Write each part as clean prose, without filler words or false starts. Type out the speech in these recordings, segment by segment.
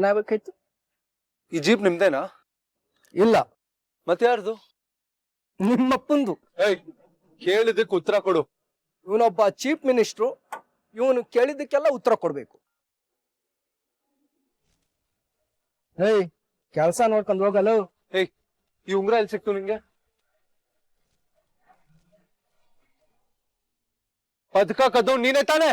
ಏನಾಗಬೇಕಾಯ್ತು? ಈ ಜೀಪ್ ನಿಮ್ದೇನಾ? ಇಲ್ಲ. ಮತ್ತೆ ಯಾರ್ದು? ನಿಮ್ಮಪ್ಪಂದು. ಕೇಳಿದಕ್ಕೆ ಉತ್ತರ ಕೊಡು. ಇವನೊಬ್ಬ ಚೀಫ್ ಮಿನಿಸ್ಟ್ರು, ಇವನು ಕೇಳಿದ್ದಕ್ಕೆಲ್ಲ ಉತ್ತರ ಕೊಡ್ಬೇಕು. ಕೆಲಸ ನೋಡ್ಕೊಂಡು ಹೋಗಲ್ಲ. ಈ ಉಂಗ್ರ ಎಲ್ಲಿ ಸಿಕ್ತು ನಿಂಗೆ? ಪದಕ ಕದ್ದು ನೀನೇ ತಾನೆ?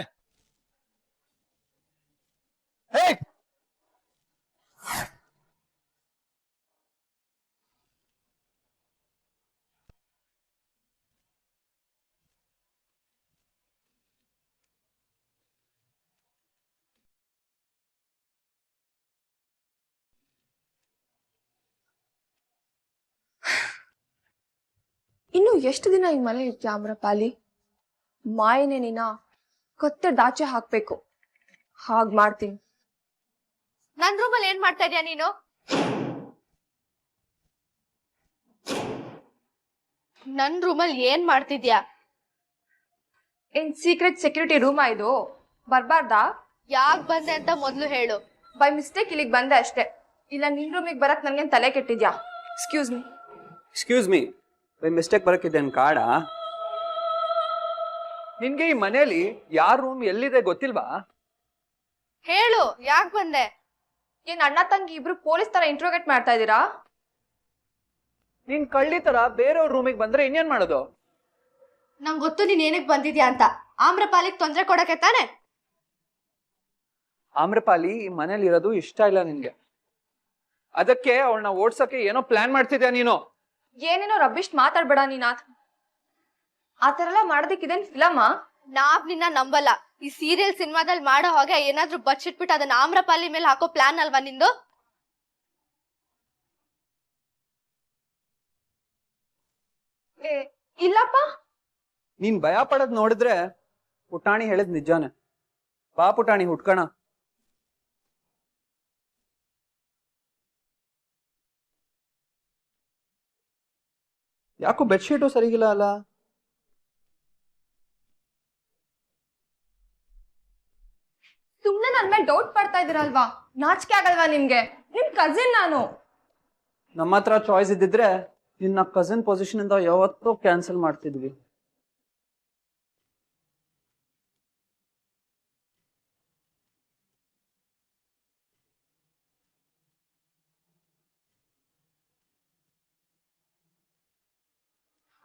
ಇನ್ನು ಎಷ್ಟು ದಿನ ಈ ಮನೆ ಇರ್ತೀಯ ಆಮ್ರಪಾಲಿ? ಮಾಯನೆ ನೀನ ಕತ್ತೆ ಡಾಚೆ ಹಾಕ್ಬೇಕು. ಹಾಗ್ ಮಾಡ್ತೀನಿ. ನನ್ ರೂಮಲ್ಲಿ ಏನ್ ಮಾಡ್ತಾ ಇದೀಯ ನೀನು? ನನ್ ರೂಮಲ್ಲಿ ಏನ್ ಮಾಡ್ತಿದ್ಯಾ? ಏನ್ ಸೀಕ್ರೆಟ್ ಸೆಕ್ಯೂರಿಟಿ ರೂಮಾ ಇದು? ಬರ್ಬಾರ್ದಾ? ಯಾಕ್ ಬಂದೆ ಅಂತ ಮೊದ್ಲು ಹೇಳು. ಬೈ ಮಿಸ್ಟೇಕ್ ಇಲ್ಲಿಗೆ ಬಂದೆ ಅಷ್ಟೇ. ಇಲ್ಲ ನಿನ್ ರೂಮಿಗೆ ಬರಕ್ ನನ್ಗೇನ್ ತಲೆ ಕೆಟ್ಟಿದ್ಯಾ? ಎಕ್ಸ್ಕ್ಯೂಸ್ ಮೀ, ಬೈ ಮಿಸ್ಟೇಕ್ ಬರಕ್ಕಿದ್ದೇನು ಕಾಡ? ನಿನ್ಗೆ ಈ ಮನೇಲಿ ಯಾರ ರೂಮ್ ಎಲ್ಲಿದೆ ಗೊತ್ತಿಲ್ವಾ? ಹೇಳು, ಯಾಕ್ ಬಂದೆ? ಏನ್ ಅಣ್ಣ ತಂಗಿ ಇಬ್ರು ಪೊಲೀಸ್ ತರ ಇಂಟ್ರೋಗೇಟ್ ಮಾಡ್ತಾ ಇದೀರಾ? ನೀನ್ ಕಳ್ಳಿ ತರ ಬೇರೆಯವ್ರ ರೂಮಿಗೆ ಬಂದ್ರೆ ಇನ್ನೇನ್ ಮಾಡೋದು? ನಂಗ್ ಗೊತ್ತು ನೀನ್ ಏನಕ್ ಬಂದಿದ್ಯಾ ಅಂತ. ಆಮ್ರಪಾಲಿಗ್ ತೊಂದ್ರೆ ಕೊಡಕ್ಕೆ ತಾನೆ? ಆಮ್ರಪಾಲಿ ಈ ಮನೇಲಿ ಇರೋದು ಇಷ್ಟ ಇಲ್ಲ ನಿನ್ಗೆ, ಅದಕ್ಕೆ ಅವಳನ್ನ ಓಡ್ಸಕ್ಕೆ ಏನೋ ಪ್ಲಾನ್ ಮಾಡ್ತಿದ್ಯಾ ನೀನು. ಏನೇನೋ ರಬ್ಬಿಶ್ ಮಾತಾಡ್ಬೇಡ ನೀನ್. ಆತರ ಎಲ್ಲ ಮಾಡೋದಕ್ಕೆ ಇದೇನ್ ಫಿಲಮಾ? ನಾವ್ ನಿನ್ನ ನಂಬಲ್ಲ. ಈ ಸೀರಿಯಲ್ ಸಿನಿಮಾದಲ್ಲಿ ಮಾಡೋ ಹಾಗೆ ಏನಾದ್ರೂ ಬಚ್ಚಿಟ್ಬಿಟ್ಟು ಅದನ್ನ ಆಮ್ರಪಾಲಿ ಮೇಲೆ ಹಾಕೋ ಪ್ಲಾನ್ ಅಲ್ವಾ ನಿಂದು? ಇಲ್ಲಪ್ಪ. ನೀನ್ ಭಯ ಪಡೋದ್ ನೋಡಿದ್ರೆ ಪುಟಾಣಿ ಹೇಳಿದ್ ನಿಜಾನೆ. ಬಾ ಪುಟಾಣಿ ಹುಟ್ಕಣ. ಯಾಕೋ ಬೆಡ್ಶೀಟು ಸರಿಗಿಲ್ಲ ಅಲ್ಲ? ಸುಮ್ನೆ ನನ್ ಮೇಲೆ ಡೌಟ್ ಪಡ್ತಾ ಇದೀರಲ್ವಾ? ನಾಚಿಕೆ ಆಗಲ್ವಾ ನಿಮ್ಗೆ? ನಿಮ್ ಕಸಿನ್ ನಾನು. ನಮ್ಮ ಹತ್ರ ಚಾಯ್ಸ್ ಇದ್ದಿದ್ರೆ ನಿನ್ನ ಕಸಿನ್ ಪೊಸಿಷನ್ ಇಂದ ಯಾವತ್ತೂ ಕ್ಯಾನ್ಸಲ್ ಮಾಡ್ತಿದ್ವಿ.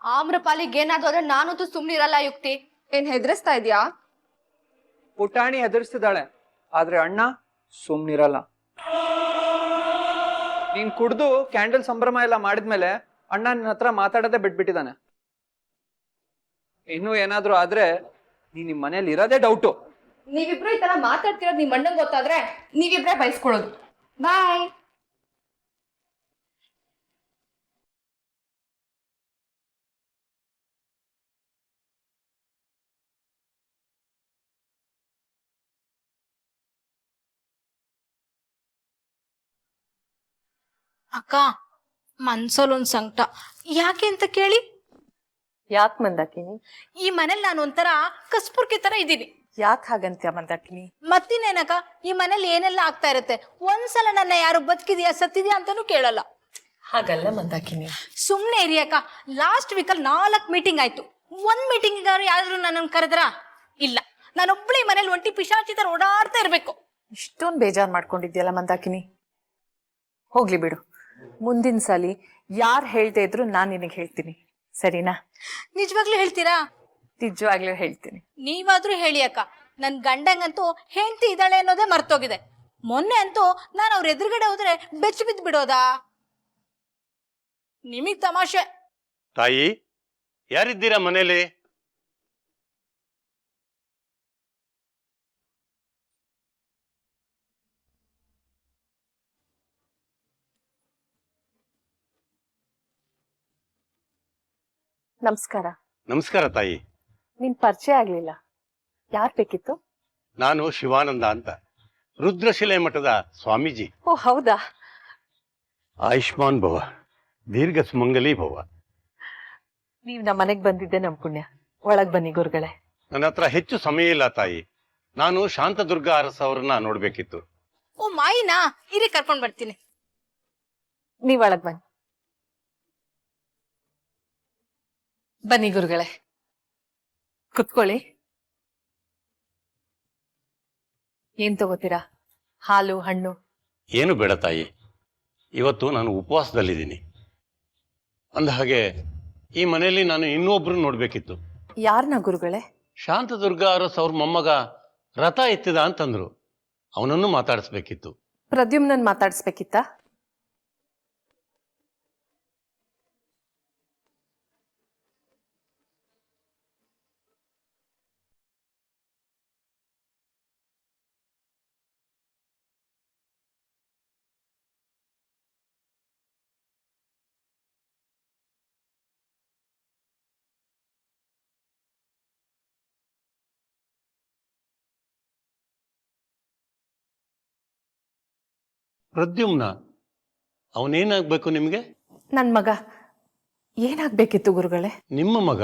ಆಮ್ರಪಾಲಿಗೆ ಏನಾದ್ರು ಆದ್ರೆ ನಾನಂತೂ ಸುಮ್ನಿರಲ್ಲ ಯುಕ್ತಿ. ಏನ್ ಹೆದರಿಸ್ತಾ ಇದ್ಯಾ? ಪುಟಾಣಿ ಹೆದರ್ಸ್ತಿದ್ದಾಳೆ, ಆದ್ರೆ ಅಣ್ಣ ಸುಮ್ನಿರಲ್ಲ. ನೀನ್ ಕುಡ್ದು ಕ್ಯಾಂಡಲ್ ಸಂಭ್ರಮ ಎಲ್ಲ ಮಾಡಿದ್ಮೇಲೆ ಅಣ್ಣ ನಿನ್ನ ಹತ್ರ ಮಾತಾಡೋದೇ ಬಿಟ್ಬಿಟ್ಟಿದ್ದಾನೆ. ಇನ್ನು ಏನಾದ್ರೂ ಆದ್ರೆ ನೀನ್ ನಿಮ್ ಮನೇಲಿ ಇರೋದೇ ಡೌಟು. ನೀವಿಬ್ರು ಈ ತರ ಮಾತಾಡ್ತಿರೋದು ನಿಮ್ ಅಣ್ಣಂಗ್ ಗೊತ್ತಾದ್ರೆ ನೀವಿಬ್ರೇ ಬಯಸ್ಕೊಳ್ಳೋದು. ಬಾಯ್. ಅಕ್ಕ, ಮನ್ಸಲ್ಲೊಂದ್ ಸಂಕಟ. ಯಾಕೆ ಅಂತ ಕೇಳಿ? ಯಾಕೆ ಮಂದಾಕಿನಿ? ಈ ಮನೇಲಿ ನಾನು ಒಂಥರ ಕಸ್ಪುರ್ಕಿ ತರ ಇದ್ದೀನಿ. ಯಾಕೆ ಹಾಗಂತ್ಯ ಮಂದಾಕಿನಿ? ಮತ್ತಿನೇನಕ್ಕ, ಈ ಮನೇಲಿ ಏನೆಲ್ಲ ಆಗ್ತಾ ಇರುತ್ತೆ. ಒಂದ್ಸಲ ನನ್ನ ಯಾರು ಬದುಕಿದ್ಯಾ ಸತ್ತಿದ್ಯಾ ಅಂತಾನೂ ಕೇಳಲ್ಲ. ಹಾಗಲ್ಲ ಮಂದಾಕಿನಿ. ಸುಮ್ನೆ ಇರಿ ಅಕ್ಕ. ಲಾಸ್ಟ್ ವೀಕಲ್ಲಿ 4 ಮೀಟಿಂಗ್ ಆಯ್ತು. ಒಂದ್ ಮೀಟಿಂಗ್ ಯಾರಾದ್ರೂ ನನ್ನನ್ನು ಕರೆದ್ರ? ಇಲ್ಲ. ನಾನೊಬ್ಳು ಈ ಮನೇಲಿ ಒಂಟಿ ಪಿಶಾಚಿ ತರ ಓಡಾಡ್ತಾ ಇರ್ಬೇಕು. ಇಷ್ಟೊಂದು ಬೇಜಾರ್ ಮಾಡ್ಕೊಂಡಿದ್ಯಲ್ಲ ಮಂದಾಕಿನಿ. ಹೋಗ್ಲಿ ಬಿಡು, ಮುಂದಿನ ಸಲಿ ಯಾರು ಹೇಳ್ತಾ ಇದ್ರು ನಾನ್ ನಿನಗೆ ಹೇಳ್ತೀನಿ, ಸರಿನಾ? ನಿಜವಾಗ್ಲೂ ಹೇಳ್ತೀರಾ? ನಿಜವಾಗ್ಲೂ ಹೇಳ್ತೀನಿ. ನೀವಾದ್ರೂ ಹೇಳಿ ಅಕ್ಕ. ನನ್ ಗಂಡಂಗಂತೂ ಹೆಂಡತಿ ಇದ್ದಾಳೆ ಅನ್ನೋದೇ ಮರ್ತೋಗಿದೆ. ಮೊನ್ನೆ ಅಂತೂ ನಾನು ಅವ್ರ ಎದುರುಗಡೆ ಹೋದ್ರೆ ಬೆಚ್ಚ ಬಿದ್ದು ಬಿಡೋದಾ? ನಿಮಗ್ ತಮಾಷೆ. ತಾಯಿ, ಯಾರಿದ್ದೀರಾ ಮನೇಲಿ? ನಮಸ್ಕಾರ. ನಮಸ್ಕಾರ ತಾಯಿ. ನಿನ್ ಪರಿಚಯ ಆಗ್ಲಿಲ್ಲ, ಯಾರ್ ಬೇಕಿತ್ತು? ನಾನು ಶಿವಾನಂದ ಅಂತ, ರುದ್ರಶಿಲೆ ಮಠದ ಸ್ವಾಮೀಜಿ. ಓ ಹೌದಾ? ಆಯುಷ್ಮಾನ್ ಭವ, ದೀರ್ಘ ಸುಮಂಗಲಿ ಭವ. ನೀವ್ ನಮ್ಮ ಮನೆಗ್ ಬಂದಿದ್ದೆ ನಮ್ ಪುಣ್ಯ. ಒಳಗ್ ಬನ್ನಿ ಗುರುಗಳೇ. ನನ್ನ ಹತ್ರ ಹೆಚ್ಚು ಸಮಯ ಇಲ್ಲ ತಾಯಿ. ನಾನು ಶಾಂತದುರ್ಗ ಅರಸ ಅವ್ರನ್ನ ನೋಡ್ಬೇಕಿತ್ತು. ಓ ಮಾಯಿನಾ, ಇರಿ ಕರ್ಕೊಂಡ್ ಬರ್ತೀನಿ. ನೀವ್ ಒಳಗ್ ಬನ್ನಿ. ಬನ್ನಿ ಗುರುಗಳೇ, ಕುತ್ಕೊಳ್ಳಿ. ಏನ್ ತಗೋತೀರಾ? ಹಾಲು, ಹಣ್ಣು? ಏನು ಬೇಡ ತಾಯಿ, ಇವತ್ತು ನಾನು ಉಪವಾಸದಲ್ಲಿದ್ದೀನಿ. ಅಂದ ಹಾಗೆ ಈ ಮನೆಯಲ್ಲಿ ನಾನು ಇನ್ನೊಬ್ರು ನೋಡ್ಬೇಕಿತ್ತು. ಯಾರನ್ನ ಗುರುಗಳೇ? ಶಾಂತದುರ್ಗ ಅರಸ್ ಅವ್ರ ಮೊಮ್ಮಗ ರಥ ಎತ್ತಿದ ಅಂತಂದ್ರು. ಅವನನ್ನು ಮಾತಾಡಿಸ್ಬೇಕಿತ್ತು. ಪ್ರದ್ಯುಮ್ನನ್ ಮಾತಾಡಿಸ್ಬೇಕಿತ್ತ? ಪ್ರದ್ಯುಮ್ನ ಅವನೇನಾಗ್ಬೇಕು ನಿಮ್ಗೆ? ನನ್ ಮಗ. ಏನಾಗ್ಬೇಕಿತ್ತು ಗುರುಗಳೇ? ನಿಮ್ಮ ಮಗ?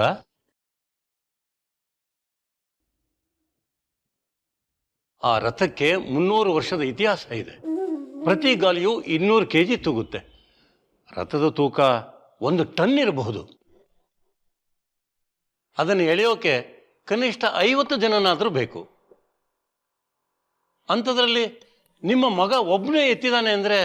ಆ ರಥಕ್ಕೆ 300 ವರ್ಷದ ಇತಿಹಾಸ ಇದೆ. ಪ್ರತಿ ಗಾಲಿಯೂ 200 kg ತೂಗುತ್ತೆ. ರಥದ ತೂಕ 1 ಟನ್ ಇರಬಹುದು. ಅದನ್ನು ಎಳೆಯೋಕೆ ಕನಿಷ್ಠ 50 ಜನನಾದರೂ ಬೇಕು. ಅಂಥದ್ರಲ್ಲಿ ನಿಮ್ಮ ಮಗ ಒಬ್ಬನೇ ಎತ್ತಿದಾನೆ ಅಂದ್ರೆ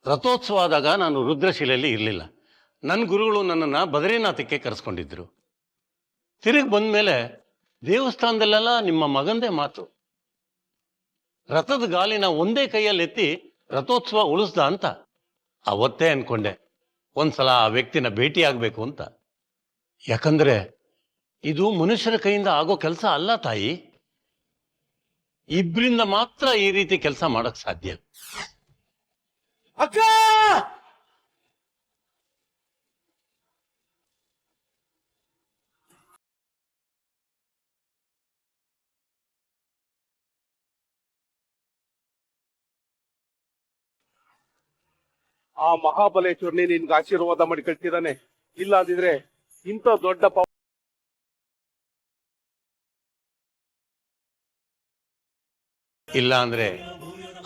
ರಥೋತ್ಸವ ಆದಾಗ ನಾನು ರುದ್ರಶಿಲೆಯಲ್ಲಿ ಇರಲಿಲ್ಲ. ನನ್ನ ಗುರುಗಳು ನನ್ನನ್ನು ಬದರಿನಾಥಕ್ಕೆ ಕರೆಸ್ಕೊಂಡಿದ್ರು. ತಿರುಗಿ ಬಂದ ಮೇಲೆ ದೇವಸ್ಥಾನದಲ್ಲೆಲ್ಲ ನಿಮ್ಮ ಮಗಂದೇ ಮಾತು. ರಥದ ಗಾಲಿನ ಒಂದೇ ಕೈಯಲ್ಲಿ ಎತ್ತಿ ರಥೋತ್ಸವ ಉಳಿಸ್ದ ಅಂತ. ಅವತ್ತೇ ಅನ್ಕೊಂಡೆ ಒಂದ್ಸಲ ಆ ವ್ಯಕ್ತಿನ ಭೇಟಿ ಆಗ್ಬೇಕು ಅಂತ. ಯಾಕಂದ್ರೆ ಇದು ಮನುಷ್ಯರ ಕೈಯಿಂದ ಆಗೋ ಕೆಲಸ ಅಲ್ಲ ತಾಯಿ. ಇಬ್ಬರಿಂದ ಮಾತ್ರ ಈ ರೀತಿ ಕೆಲಸ ಮಾಡಕ್ ಸಾಧ್ಯ. ಅಕ್ಕ! ಆ ಮಹಾಬಲೇಶ್ವರನೇ ನಿನ್ಗೆ ಆಶೀರ್ವಾದ ಮಾಡಿ ಕಳ್ಸಿದಾನೆ. ಇಲ್ಲ ಅಂದಿದ್ರೆ ಇಂಥ ದೊಡ್ಡ ಇಲ್ಲ ಅಂದ್ರೆ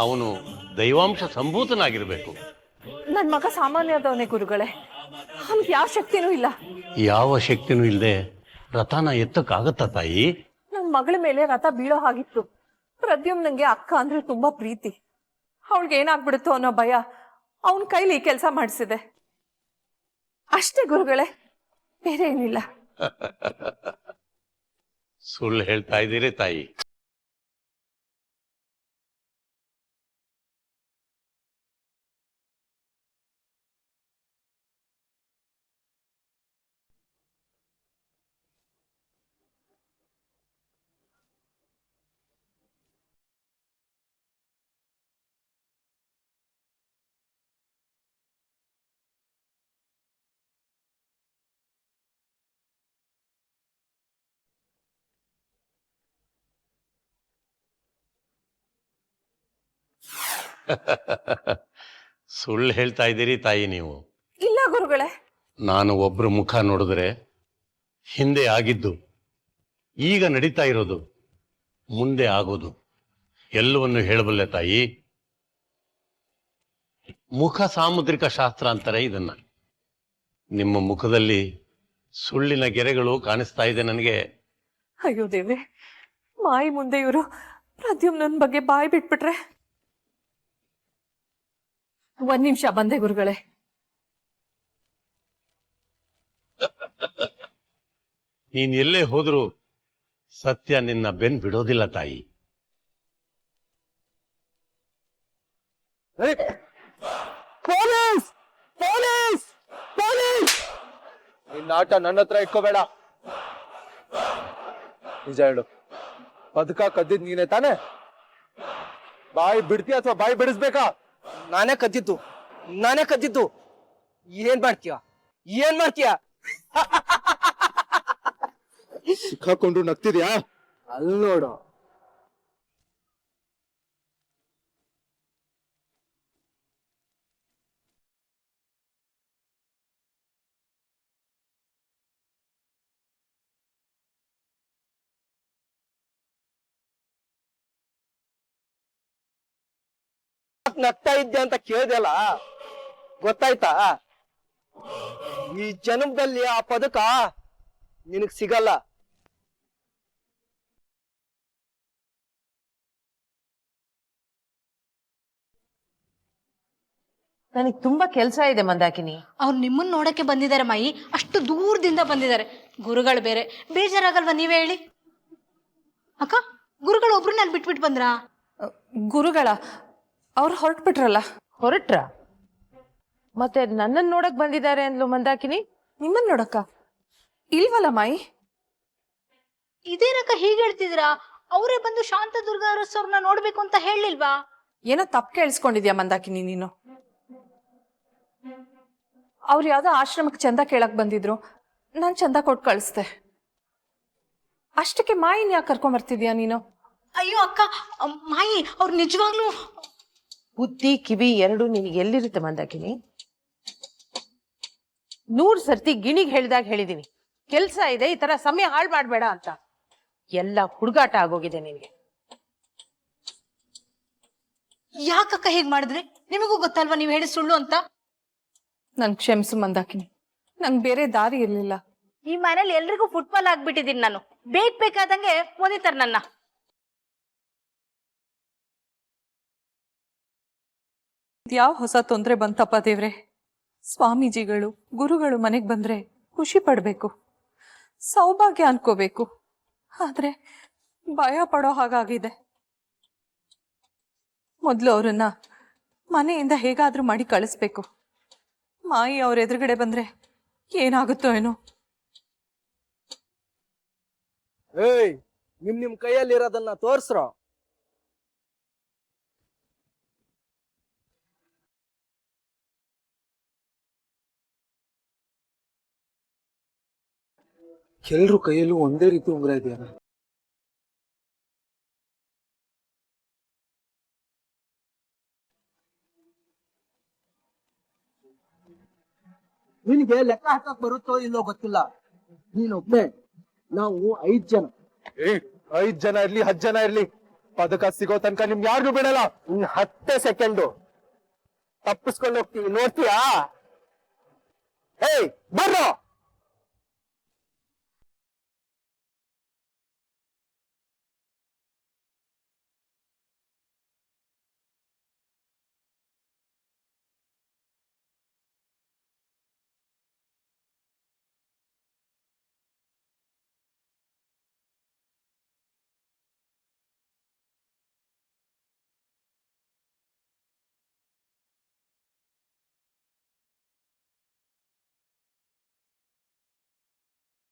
ಅವನು ದೈವಾಂಶ ಸಂಭೂತನಾಗಿರ್ಬೇಕು. ನನ್ ಮಗ ಸಾಮಾನ್ಯದವನೇ ಗುರುಗಳೇ. ಅವ್ನಿಗೆ ಯಾವ ಶಕ್ತಿನೂ ಇಲ್ಲ. ಯಾವ ಶಕ್ತಿನೂ ಇಲ್ಲದೆ ರಥನ ಎತ್ತಕ್ಕಾಗತ್ತ ತಾಯಿ? ನನ್ ಮಗಳ ಮೇಲೆ ರಥ ಬೀಳೋ ಹಾಗಿತ್ತು. ಪ್ರದ್ಯುಮ್ನಂಗೆ ಅಕ್ಕ ಅಂದ್ರೆ ತುಂಬಾ ಪ್ರೀತಿ. ಅವಳಿಗೆ ಏನಾಗ್ಬಿಡುತ್ತೋ ಅನ್ನೋ ಭಯ ಅವನ ಕೈಲಿ ಈ ಕೆಲಸ ಮಾಡಿಸಿದೆ ಅಷ್ಟೇ ಗುರುಗಳೇ, ಬೇರೆ ಏನಿಲ್ಲ. ಸುಳ್ಳು ಹೇಳ್ತಾ ಇದ್ದೀರಿ ತಾಯಿ. ಸುಳ್ಳು ಹೇಳ್ತಾ ಇದ್ದೀರಿ ತಾಯಿ ನೀವು. ಇಲ್ಲ ಗುರುಗಳೇ. ನಾನು ಒಬ್ರು ಮುಖ ನೋಡಿದ್ರೆ ಹಿಂದೆ ಆಗಿದ್ದು, ಈಗ ನಡೀತಾ ಇರೋದು, ಮುಂದೆ ಆಗೋದು ಎಲ್ಲವನ್ನು ಹೇಳಬಲ್ಲೆ ತಾಯಿ. ಮುಖ ಸಾಮುದ್ರಿಕ ಶಾಸ್ತ್ರ ಅಂತಾರೆ ಇದನ್ನ. ನಿಮ್ಮ ಮುಖದಲ್ಲಿ ಸುಳ್ಳಿನ ಗೆರೆಗಳು ಕಾಣಿಸ್ತಾ ಇದೆ ನನಗೆ. ಅಯ್ಯೋ ದೇವ್ರೆ, ಮಾಯಿ ಮುಂದೆ ಇವರು ಪ್ರದ್ಯುಮ್ನನ್ ಬಗ್ಗೆ ಬಾಯಿ ಬಿಟ್ಬಿಟ್ರೆ. ಒಂದ್ ನಿಮಿಷ ಬಂದೆ ಗುರುಗಳೇ. ನೀನ್ ಎಲ್ಲೇ ಹೋದ್ರು ಸತ್ಯ ನಿನ್ನ ಬೆನ್ ಬಿಡೋದಿಲ್ಲ ತಾಯಿ. ಪೊಲೀಸ್! ಪೊಲೀಸ್! ಪೊಲೀಸ್! ನಿನ್ನ ಆಟ ನನ್ನ ಹತ್ರ ಇಟ್ಕೋಬೇಡ. ನಿಜ ಹೇಳು, ಪದಕ ಕದ್ದಿದ್ ನೀನೇ ತಾನೆ? ಬಾಯಿ ಬಿಡ್ತೀಯ ಅಥವಾ ಬಾಯಿ ಬಿಡಿಸ್ಬೇಕಾ? ನಾನೇ ಕದ್ದಿದ್ದು. ಏನ್ ಮಾಡ್ತೀಯ? ಸಿಕ್ಕಾಕೊಂಡು ನಗ್ತಿದ್ಯಾ? ಅಲ್ಲಿ ನೋಡು. ನಗ್ತಾ ಇದ್ದೆ ಅಂತ ಕೇಳ್ದಲ್ಲ, ಗೊತ್ತಾಯ್ತಾ? ಈ ಜನ್ಮದಲ್ಲಿ ಆ ಪದಕ ನಿನಗ್ ಸಿಗಲ್ಲ. ನನಗ್ ತುಂಬಾ ಕೆಲ್ಸ ಇದೆ ಮಂದಾಕಿನಿ. ಅವ್ರು ನಿಮ್ಮನ್ನ ನೋಡಕ್ಕೆ ಬಂದಿದ್ದಾರೆ ಮಾಯಿ, ಅಷ್ಟು ದೂರದಿಂದ ಬಂದಿದ್ದಾರೆ. ಗುರುಗಳು ಬೇರೆ, ಬೇಜಾರಾಗಲ್ವಾ ನೀವೇ ಹೇಳಿ? ಅಕ್ಕ, ಗುರುಗಳು ಒಬ್ರನ್ನ ಅಲ್ಲಿ ಬಿಟ್ಬಿಟ್ಟು ಬಂದ್ರಾ? ಗುರುಗಳ ಅವ್ರು ಹೊರಟ್ಬಿಟ್ರಲ್ಲ. ಹೊರಟ್ರ? ಮತ್ತೆ ನನ್ನನ್ ನೋಡಕ್ ಬಂದಿದ್ದಾರೆ ಅಂದ್ಲು ಮಂದಾಕಿನಿ. ನಿಮ್ಮನ್ ನೋಡಕ್ಕ ಇಲ್ವಲ್ಲ ಮಾಯಿ? ಇದೇನಕ್ಕ ಹೀಗೆ ಹೇಳ್ತಿದ್ದೀರಾ? ಅವರೇ ಬಂದು ಶಾಂತದುರ್ಗ ಅರಸವ್ರನ್ನ ನೋಡ್ಬೇಕು ಅಂತ ಹೇಳಿಲ್ವಾ? ಏನೋ ತಪ್ಪು ಕೇಳಿಸ್ಕೊಂಡಿದ್ಯಾ ಮಂದಾಕಿನಿ ನೀನು. ಅವ್ರು ಯಾವ್ದೋ ಆಶ್ರಮಕ್ಕೆ ಚಂದ ಕೇಳಕ್ ಬಂದಿದ್ರು, ನಾನ್ ಚಂದ ಕೊಟ್ಟು ಕಳಿಸ್ದೆ. ಅಷ್ಟಕ್ಕೆ ಮಾಯಿನ ಯಾಕೆ ಕರ್ಕೊಂಬರ್ತಿದ್ಯಾ ನೀನು? ಅಯ್ಯೋ ಅಕ್ಕ, ಮಾಯಿ ಅವ್ರು ನಿಜವಾಗ್ಲೂ ಬುದ್ಧಿ ಕಿವಿ ಎರಡು ನಿನಗೆ ಎಲ್ಲಿರುತ್ತೆ ಮಂದಾಕಿನಿ? 100 ಸರ್ತಿ ಗಿಣಿಗ್ ಹೇಳ್ದಾಗ ಹೇಳಿದೀನಿ, ಕೆಲ್ಸ ಇದೆ, ಈ ತರ ಸಮಯ ಹಾಳು ಮಾಡ್ಬೇಡ ಅಂತ. ಎಲ್ಲ ಹುಡುಗಾಟ ಆಗೋಗಿದೆ ನಿನ್ಗೆ. ಯಾಕಕ್ಕ ಹೇಗ್ ಮಾಡಿದ್ರಿ? ನಿಮಗೂ ಗೊತ್ತಲ್ವಾ ನೀವ್ ಹೇಳಿ ಸುಳ್ಳು ಅಂತ? ನನ್ ಕ್ಷಮಿಸು ಮಂದಾಕಿನಿ, ನಂಗೆ ಬೇರೆ ದಾರಿ ಇರ್ಲಿಲ್ಲ. ಈ ಮನೇಲಿ ಎಲ್ರಿಗೂ ಫುಟ್ಬಾಲ್ ಆಗ್ಬಿಟ್ಟಿದೀನಿ ನಾನು. ಬೇಕಾದಂಗೆ ಓದಿತಾರ ನನ್ನ. ಯಾವ ಹೊಸ ತೊಂದ್ರೆ ಬಂತಪ್ಪ ದೇವ್ರೆ? ಸ್ವಾಮೀಜಿಗಳು ಗುರುಗಳು ಮನೆಗ್ ಬಂದ್ರೆ ಖುಷಿ ಪಡ್ಬೇಕು, ಸೌಭಾಗ್ಯ ಅನ್ಕೋಬೇಕು. ಆದ್ರೆ ಭಯ ಪಡೋ ಹಾಗಾಗಿದೆ. ಮೊದ್ಲು ಅವ್ರನ್ನ ಮನೆಯಿಂದ ಹೇಗಾದ್ರೂ ಮಾಡಿ ಕಳಿಸ್ಬೇಕು. ಮಾಯಿ ಅವ್ರ ಎದುರುಗಡೆ ಬಂದ್ರೆ ಏನಾಗುತ್ತೋ ಏನೋ. ಏಯ್, ನಿಮ್ ಕೈಯಲ್ಲಿರೋದನ್ನ ತೋರ್ಸ್ರೋ. ಎಲ್ರು ಕೈಯಲ್ಲೂ ಒಂದೇ ರೀತಿ ಉಂಗುರ ಇದೆಯಾ? ನಿನಗೆ ಲೆಕ್ಕ ಹಾಕಕ್ ಬರುತ್ತೋ ಇಲ್ಲೋ ಗೊತ್ತಿಲ್ಲ. ನೀನೊಬ್ಬನೇ, ನಾವು 5 ಜನ. 5 ಜನ ಇರ್ಲಿ 10 ಜನ ಇರ್ಲಿ, ಪದಕ ಸಿಗೋ ತನಕ ನಿಮ್ಗೆ ಯಾರಿಗೂ ಬಿಡಲ್ಲ. ಇನ್ನು 10 ಸೆಕೆಂಡು ತಪ್ಪಿಸ್ಕೊಂಡು ಹೋಗ್ತೀವಿ, ನೋಡ್ತೀಯಾ? ಏಯ್ ಬರ್ರೋ.